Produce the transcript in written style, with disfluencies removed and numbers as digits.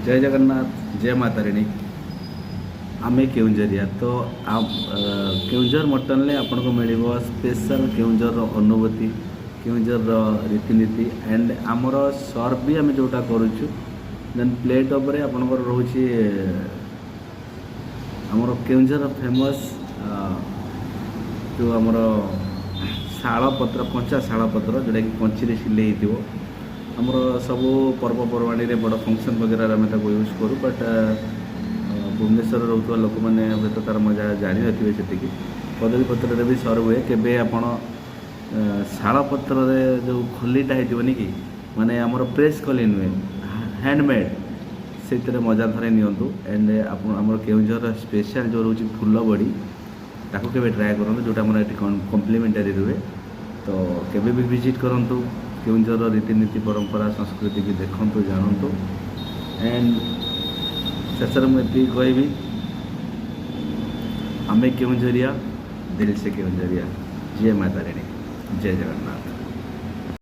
जय जगन्नाथ जय माता राणी आमे केउंझरिया तो केउंझर मटन ले आपन को मिलिबो स्पेशल केउंझर अनुभूति केउंझर रीतिनीति एंड आमर सर्व भी आम जोटा करुचु देन प्लेट उपरे आपन को रहउची आमर केउंझर फेमस जो आमर शाल पत्र कंचा शाल पत्र जोटा कि कंची रे सिले हिथिबो आमर सब पर्वपर्वाणी रे बड़ फंक्शन वगैरह आम यूज करूँ बट भुवनेश्वर रोकवा लोक मैंने हे तो तार मजा जानी थे से कदली पत्र भी सर्व हुए केवे आपण शाल पत्र जो खलीटा होनी कि माने आमर प्रेस खली नुहे हैंडमेड से मजा थरे नियंतु एंड आमर केउंझर स्पेशल जो रोच फुल बड़ी ताको केवे ट्राए करूँ जोटा मोर ये कम्प्लीमेंटारी रुहे तो केवे भी विजिट करूँ केउंझर रीतिनीति परंपरा संस्कृति की देखु जानतु एंड शेष मुझे कहबी आमे केउंझरिया दिल से केउंझरिया जय माता रानी जय जगन्नाथ।